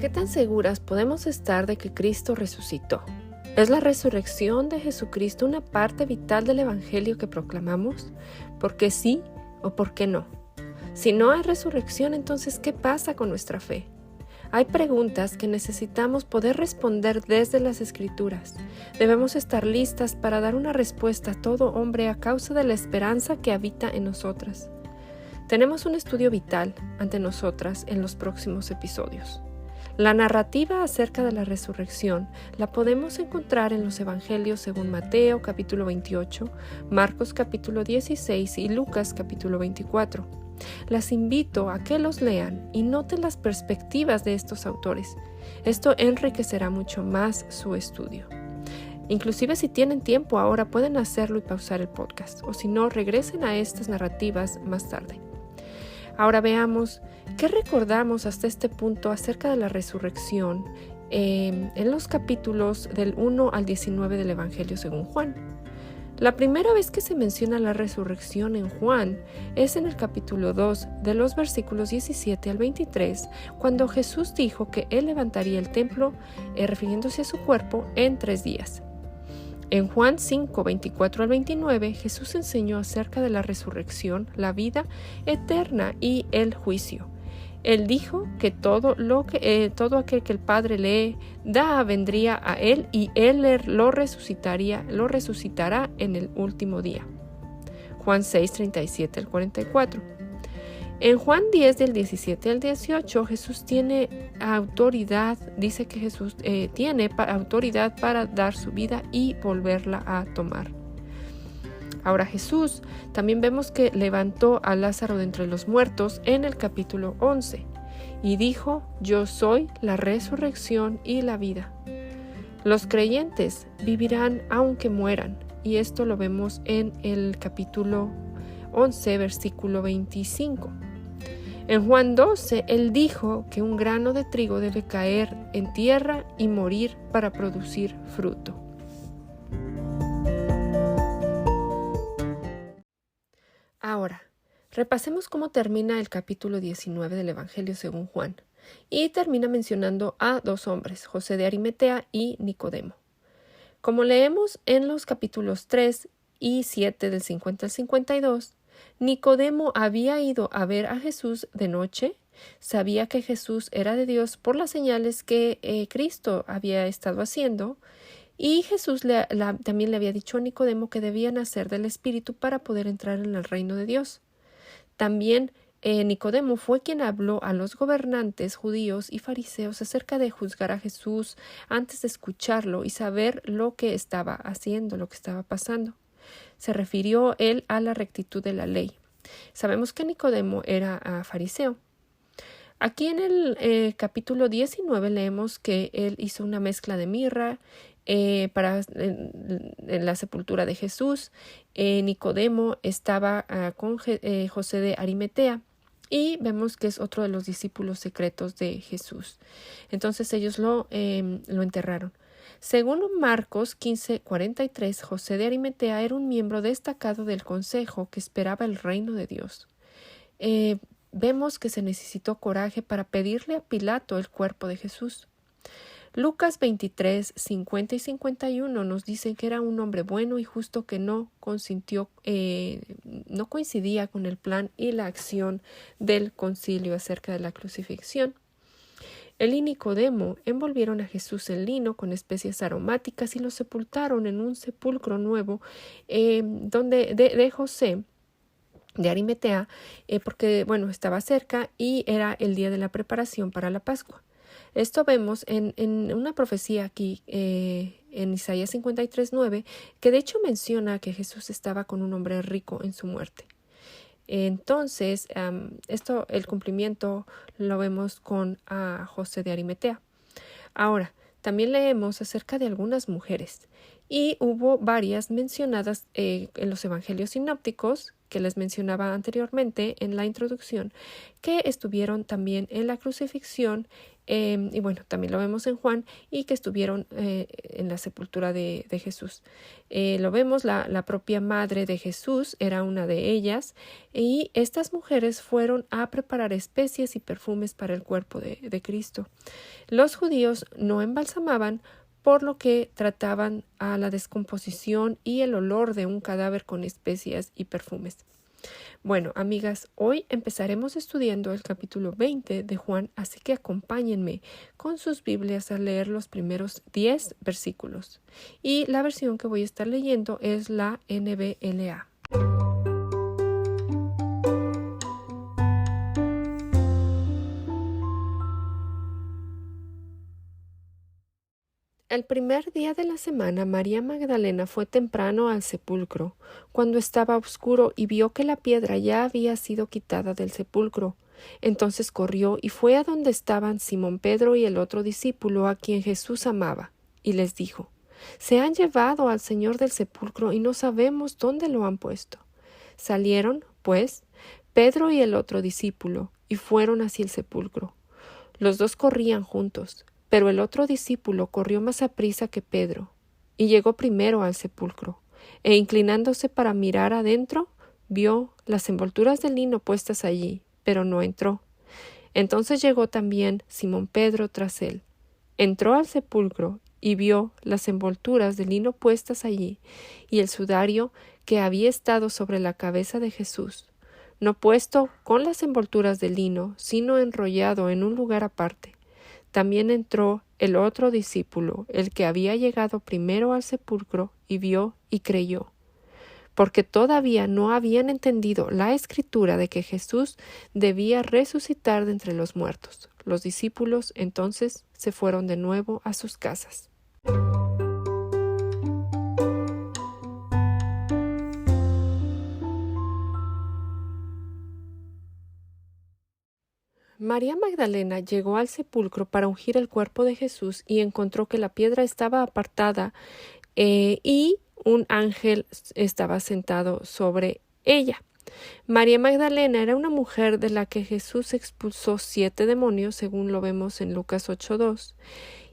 ¿Qué tan seguras podemos estar de que Cristo resucitó? ¿Es la resurrección de Jesucristo una parte vital del Evangelio que proclamamos? ¿Por qué sí o por qué no? Si no hay resurrección, entonces, ¿qué pasa con nuestra fe? Hay preguntas que necesitamos poder responder desde las Escrituras. Debemos estar listas para dar una respuesta a todo hombre a causa de la esperanza que habita en nosotras. Tenemos un estudio vital ante nosotras en los próximos episodios. La narrativa acerca de la resurrección la podemos encontrar en los Evangelios según Mateo capítulo 28, Marcos capítulo 16 y Lucas capítulo 24. Las invito a que los lean y noten las perspectivas de estos autores. Esto enriquecerá mucho más su estudio. Inclusive si tienen tiempo ahora pueden hacerlo y pausar el podcast, o si no, regresen a estas narrativas más tarde. Ahora veamos qué recordamos hasta este punto acerca de la resurrección en los capítulos del 1 al 19 del Evangelio según Juan. La primera vez que se menciona la resurrección en Juan es en el capítulo 2 de los versículos 17 al 23, cuando Jesús dijo que Él levantaría el templo, refiriéndose a su cuerpo, en 3 días. En Juan 5, 24 al 29, Jesús enseñó acerca de la resurrección, la vida eterna y el juicio. Él dijo que todo aquel que el Padre le da vendría a Él y Él lo resucitará en el último día. Juan 6, 37 al 44. En Juan 10 del 17 al 18, Jesús tiene autoridad, dice que Jesús tiene autoridad para dar su vida y volverla a tomar. Ahora Jesús también vemos que levantó a Lázaro de entre los muertos en el capítulo 11 y dijo: yo soy la resurrección y la vida. Los creyentes vivirán aunque mueran, y esto lo vemos en el capítulo 11, versículo 25. En Juan 12, Él dijo que un grano de trigo debe caer en tierra y morir para producir fruto. Ahora, repasemos cómo termina el capítulo 19 del Evangelio según Juan, y termina mencionando a 2 hombres, José de Arimatea y Nicodemo. Como leemos en los capítulos 3 y 7 del 50 al 52, Nicodemo había ido a ver a Jesús de noche, sabía que Jesús era de Dios por las señales que Cristo había estado haciendo, y Jesús también le había dicho a Nicodemo que debía nacer del Espíritu para poder entrar en el reino de Dios. También Nicodemo fue quien habló a los gobernantes judíos y fariseos acerca de juzgar a Jesús antes de escucharlo y saber lo que estaba haciendo, lo que estaba pasando. Se refirió él a la rectitud de la ley. Sabemos que Nicodemo era fariseo. Aquí en el capítulo 19 leemos que él hizo una mezcla de mirra en la sepultura de Jesús. Nicodemo estaba con José de Arimatea y vemos que es otro de los discípulos secretos de Jesús. Entonces ellos lo enterraron. Según Marcos 15:43, José de Arimatea era un miembro destacado del consejo que esperaba el reino de Dios. Vemos que se necesitó coraje para pedirle a Pilato el cuerpo de Jesús. Lucas 23, 50 y 51 nos dicen que era un hombre bueno y justo que no coincidía con el plan y la acción del concilio acerca de la crucifixión. Él y Nicodemo envolvieron a Jesús en lino con especias aromáticas y lo sepultaron en un sepulcro nuevo de José de Arimatea, porque estaba cerca y era el día de la preparación para la Pascua. Esto vemos en una profecía aquí en Isaías 53:9, que de hecho menciona que Jesús estaba con un hombre rico en su muerte. Entonces, el cumplimiento lo vemos con José de Arimatea. Ahora, también leemos acerca de algunas mujeres y hubo varias mencionadas en los evangelios sinópticos que les mencionaba anteriormente en la introducción, que estuvieron también en la crucifixión, y bueno, también lo vemos en Juan, y que estuvieron en la sepultura de Jesús. Lo vemos, la propia madre de Jesús era una de ellas, y estas mujeres fueron a preparar especies y perfumes para el cuerpo de Cristo. Los judíos no embalsamaban, por lo que trataban a la descomposición y el olor de un cadáver con especias y perfumes. Bueno, amigas, hoy empezaremos estudiando el capítulo 20 de Juan, así que acompáñenme con sus Biblias a leer los primeros 10 versículos. Y la versión que voy a estar leyendo es la NBLA. El primer día de la semana, María Magdalena fue temprano al sepulcro, cuando estaba oscuro, y vio que la piedra ya había sido quitada del sepulcro. Entonces corrió y fue a donde estaban Simón Pedro y el otro discípulo a quien Jesús amaba, y les dijo: «Se han llevado al Señor del sepulcro y no sabemos dónde lo han puesto». Salieron, pues, Pedro y el otro discípulo, y fueron hacia el sepulcro. Los dos corrían juntos. Pero el otro discípulo corrió más aprisa que Pedro, y llegó primero al sepulcro, e inclinándose para mirar adentro, vio las envolturas de lino puestas allí, pero no entró. Entonces llegó también Simón Pedro tras él. Entró al sepulcro y vio las envolturas de lino puestas allí, y el sudario que había estado sobre la cabeza de Jesús, no puesto con las envolturas de lino, sino enrollado en un lugar aparte. También entró el otro discípulo, el que había llegado primero al sepulcro, y vio y creyó, porque todavía no habían entendido la escritura de que Jesús debía resucitar de entre los muertos. Los discípulos entonces se fueron de nuevo a sus casas. María Magdalena llegó al sepulcro para ungir el cuerpo de Jesús y encontró que la piedra estaba apartada y un ángel estaba sentado sobre ella. María Magdalena era una mujer de la que Jesús expulsó 7 demonios, según lo vemos en Lucas 8:2.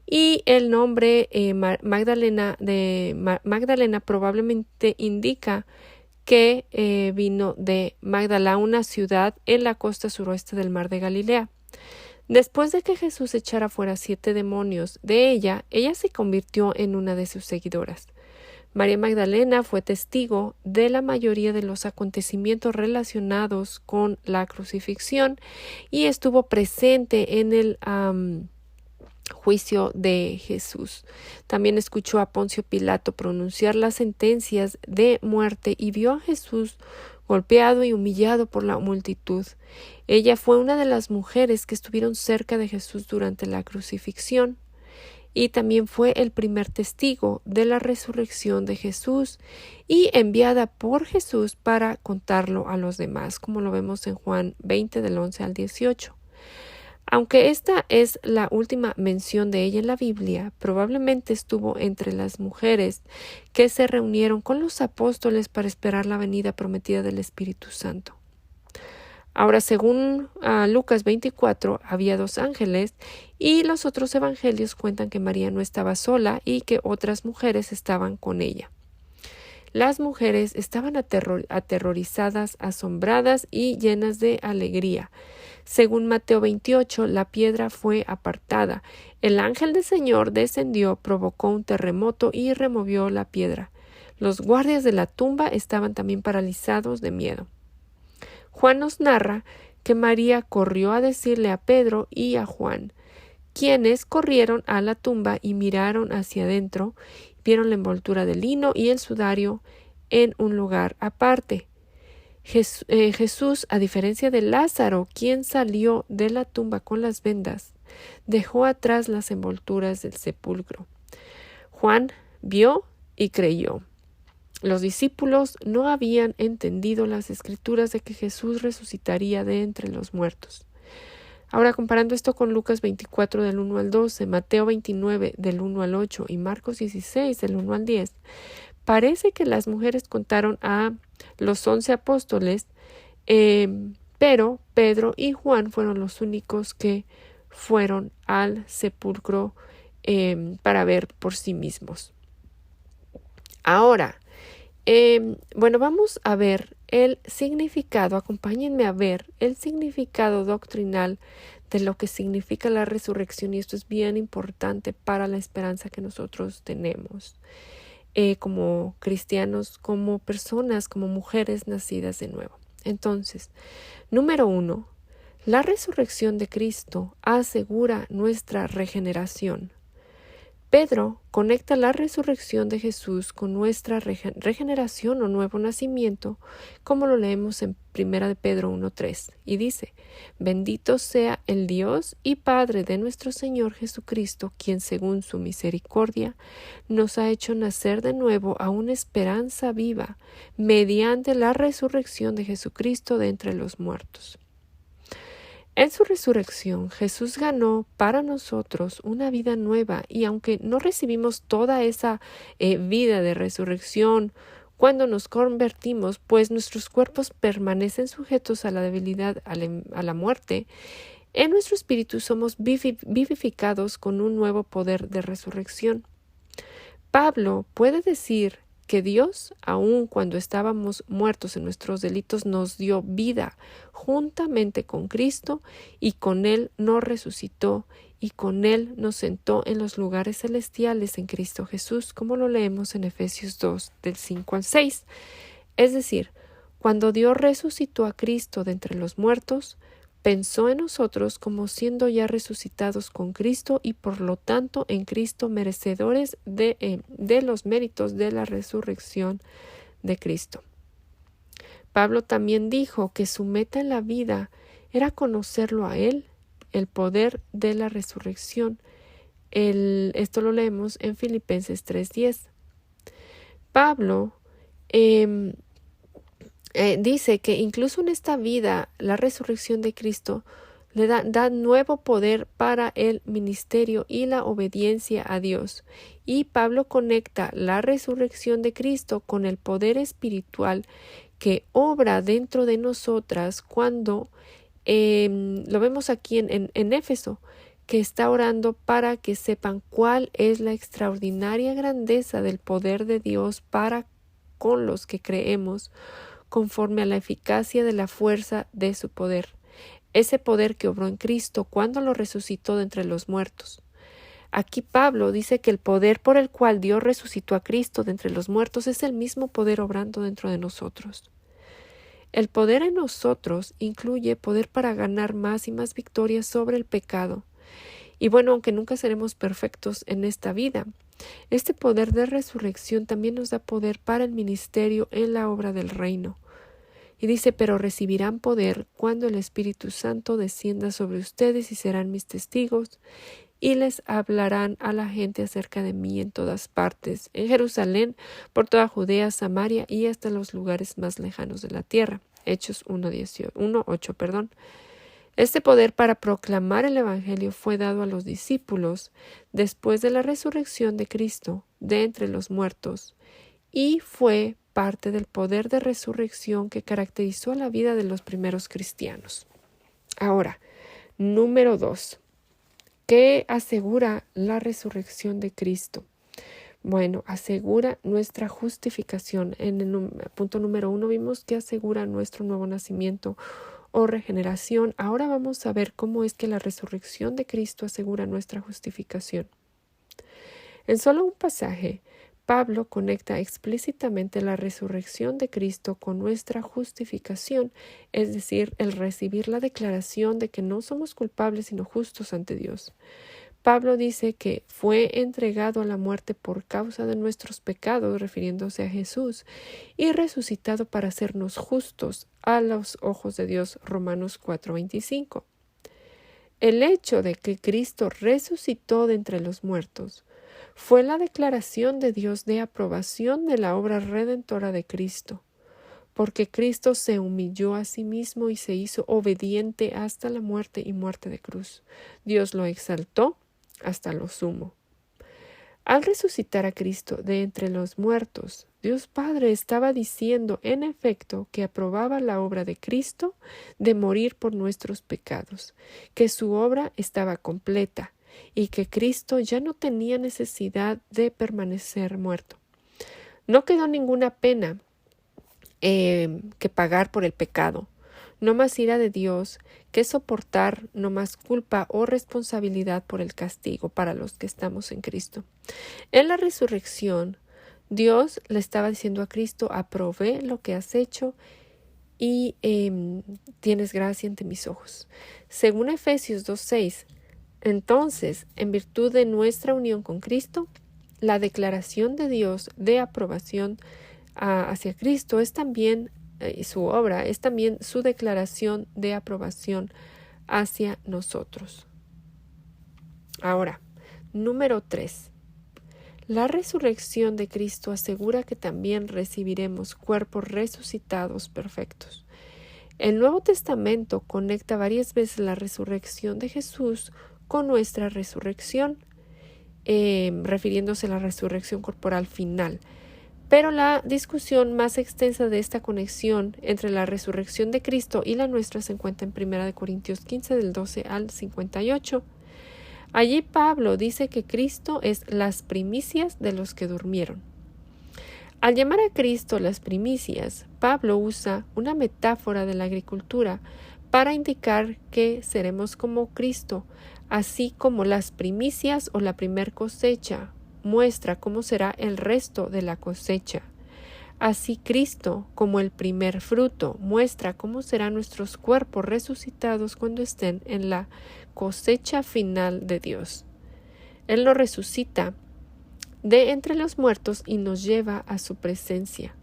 Y el nombre Magdalena probablemente indica que vino de Magdala, una ciudad en la costa suroeste del mar de Galilea. Después de que Jesús echara fuera 7 demonios de ella se convirtió en una de sus seguidoras. María Magdalena fue testigo de la mayoría de los acontecimientos relacionados con la crucifixión y estuvo presente en el juicio de Jesús. También escuchó a Poncio Pilato pronunciar las sentencias de muerte y vio a Jesús golpeado y humillado por la multitud. Ella fue una de las mujeres que estuvieron cerca de Jesús durante la crucifixión y también fue el primer testigo de la resurrección de Jesús y enviada por Jesús para contarlo a los demás, como lo vemos en Juan 20 del 11 al 18. Aunque esta es la última mención de ella en la Biblia, probablemente estuvo entre las mujeres que se reunieron con los apóstoles para esperar la venida prometida del Espíritu Santo. Ahora, según Lucas 24, había 2 ángeles y los otros evangelios cuentan que María no estaba sola y que otras mujeres estaban con ella. Las mujeres estaban aterrorizadas, asombradas y llenas de alegría. Según Mateo 28, la piedra fue apartada. El ángel del Señor descendió, provocó un terremoto y removió la piedra. Los guardias de la tumba estaban también paralizados de miedo. Juan nos narra que María corrió a decirle a Pedro y a Juan, quienes corrieron a la tumba y miraron hacia adentro, vieron la envoltura de lino y el sudario en un lugar aparte. Jesús, a diferencia de Lázaro, quien salió de la tumba con las vendas, dejó atrás las envolturas del sepulcro. Juan vio y creyó. Los discípulos no habían entendido las escrituras de que Jesús resucitaría de entre los muertos. Ahora, comparando esto con Lucas 24 del 1 al 12, Mateo 29 del 1 al 8 y Marcos 16 del 1 al 10, parece que las mujeres contaron a los 11 apóstoles, pero Pedro y Juan fueron los únicos que fueron al sepulcro para ver por sí mismos. Ahora, bueno, vamos a ver el significado, acompáñenme a ver el significado doctrinal de lo que significa la resurrección, y esto es bien importante para la esperanza que nosotros tenemos como cristianos, como personas, como mujeres nacidas de nuevo. Entonces, número 1, la resurrección de Cristo asegura nuestra regeneración. Pedro conecta la resurrección de Jesús con nuestra regeneración o nuevo nacimiento, como lo leemos en 1 de Pedro 1:3, y dice: Bendito sea el Dios y Padre de nuestro Señor Jesucristo, quien según su misericordia nos ha hecho nacer de nuevo a una esperanza viva, mediante la resurrección de Jesucristo de entre los muertos. En su resurrección, Jesús ganó para nosotros una vida nueva, y aunque no recibimos toda esa vida de resurrección cuando nos convertimos, pues nuestros cuerpos permanecen sujetos a la debilidad, a la muerte, en nuestro espíritu somos vivificados con un nuevo poder de resurrección. Pablo puede decir que Dios, aun cuando estábamos muertos en nuestros delitos, nos dio vida juntamente con Cristo, y con Él nos resucitó, y con Él nos sentó en los lugares celestiales en Cristo Jesús, como lo leemos en Efesios 2, del 5 al 6. Es decir, cuando Dios resucitó a Cristo de entre los muertos, pensó en nosotros como siendo ya resucitados con Cristo, y por lo tanto en Cristo merecedores de los méritos de la resurrección de Cristo. Pablo también dijo que su meta en la vida era conocerlo a Él, el poder de la resurrección. Esto lo leemos en Filipenses 3:10. Pablo dice que incluso en esta vida la resurrección de Cristo le da nuevo poder para el ministerio y la obediencia a Dios. Y Pablo conecta la resurrección de Cristo con el poder espiritual que obra dentro de nosotras cuando lo vemos aquí en Éfeso, que está orando para que sepan cuál es la extraordinaria grandeza del poder de Dios para con los que creemos, conforme a la eficacia de la fuerza de su poder, ese poder que obró en Cristo cuando lo resucitó de entre los muertos. Aquí Pablo dice que el poder por el cual Dios resucitó a Cristo de entre los muertos es el mismo poder obrando dentro de nosotros. El poder en nosotros incluye poder para ganar más y más victorias sobre el pecado. Y bueno, aunque nunca seremos perfectos en esta vida, este poder de resurrección también nos da poder para el ministerio en la obra del reino. Y dice: pero recibirán poder cuando el Espíritu Santo descienda sobre ustedes, y serán mis testigos, y les hablarán a la gente acerca de mí en todas partes, en Jerusalén, por toda Judea, Samaria y hasta los lugares más lejanos de la tierra. Hechos 1:8. Este poder para proclamar el Evangelio fue dado a los discípulos después de la resurrección de Cristo de entre los muertos, y fue parte del poder de resurrección que caracterizó la vida de los primeros cristianos. Ahora, número 2. ¿Qué asegura la resurrección de Cristo? Bueno, asegura nuestra justificación. En el punto número 1 vimos que asegura nuestro nuevo nacimiento o regeneración. Ahora vamos a ver cómo es que la resurrección de Cristo asegura nuestra justificación. En solo un pasaje, Pablo conecta explícitamente la resurrección de Cristo con nuestra justificación, es decir, el recibir la declaración de que no somos culpables sino justos ante Dios. Pablo dice que fue entregado a la muerte por causa de nuestros pecados, refiriéndose a Jesús, y resucitado para hacernos justos a los ojos de Dios, Romanos 4:25. El hecho de que Cristo resucitó de entre los muertos fue la declaración de Dios de aprobación de la obra redentora de Cristo, porque Cristo se humilló a sí mismo y se hizo obediente hasta la muerte y muerte de cruz. Dios lo exaltó hasta lo sumo. Al resucitar a Cristo de entre los muertos, Dios Padre estaba diciendo en efecto que aprobaba la obra de Cristo de morir por nuestros pecados, que su obra estaba completa y que Cristo ya no tenía necesidad de permanecer muerto. No quedó ninguna pena que pagar por el pecado, no más ira de Dios que soportar, no más culpa o responsabilidad por el castigo para los que estamos en Cristo. En la resurrección, Dios le estaba diciendo a Cristo: aprobé lo que has hecho y tienes gracia ante mis ojos. Según Efesios 2:6, entonces, en virtud de nuestra unión con Cristo, la declaración de Dios de aprobación hacia Cristo es también su obra, es también su declaración de aprobación hacia nosotros. Ahora, número 3. La resurrección de Cristo asegura que también recibiremos cuerpos resucitados perfectos. El Nuevo Testamento conecta varias veces la resurrección de Jesús con nuestra resurrección, refiriéndose a la resurrección corporal final. Pero la discusión más extensa de esta conexión entre la resurrección de Cristo y la nuestra se encuentra en 1 Corintios 15 del 12 al 58. Allí Pablo dice que Cristo es las primicias de los que durmieron. Al llamar a Cristo las primicias, Pablo usa una metáfora de la agricultura para indicar que seremos como Cristo, así como las primicias o la primer cosecha muestra cómo será el resto de la cosecha. Así Cristo, como el primer fruto, muestra cómo serán nuestros cuerpos resucitados cuando estén en la cosecha final de Dios. Él nos resucita de entre los muertos y nos lleva a su presencia.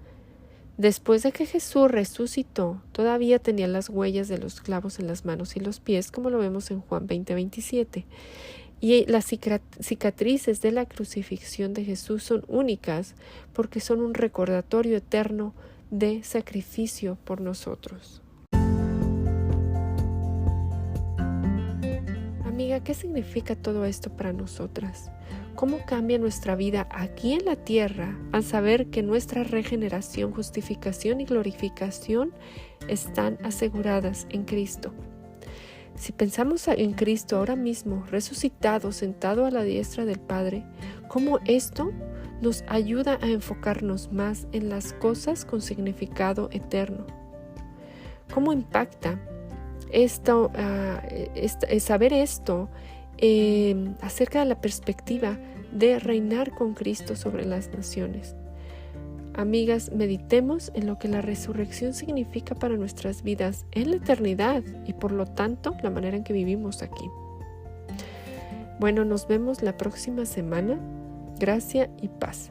Después de que Jesús resucitó, todavía tenía las huellas de los clavos en las manos y los pies, como lo vemos en Juan 20:27. Y las cicatrices de la crucifixión de Jesús son únicas porque son un recordatorio eterno de sacrificio por nosotros. Amiga, ¿qué significa todo esto para nosotras? ¿Cómo cambia nuestra vida aquí en la tierra al saber que nuestra regeneración, justificación y glorificación están aseguradas en Cristo? Si pensamos en Cristo ahora mismo, resucitado, sentado a la diestra del Padre, ¿cómo esto nos ayuda a enfocarnos más en las cosas con significado eterno? ¿Cómo impacta esto, saber esto acerca de la perspectiva de reinar con Cristo sobre las naciones? Amigas, meditemos en lo que la resurrección significa para nuestras vidas en la eternidad y por lo tanto la manera en que vivimos aquí. Bueno, nos vemos la próxima semana. Gracia y paz.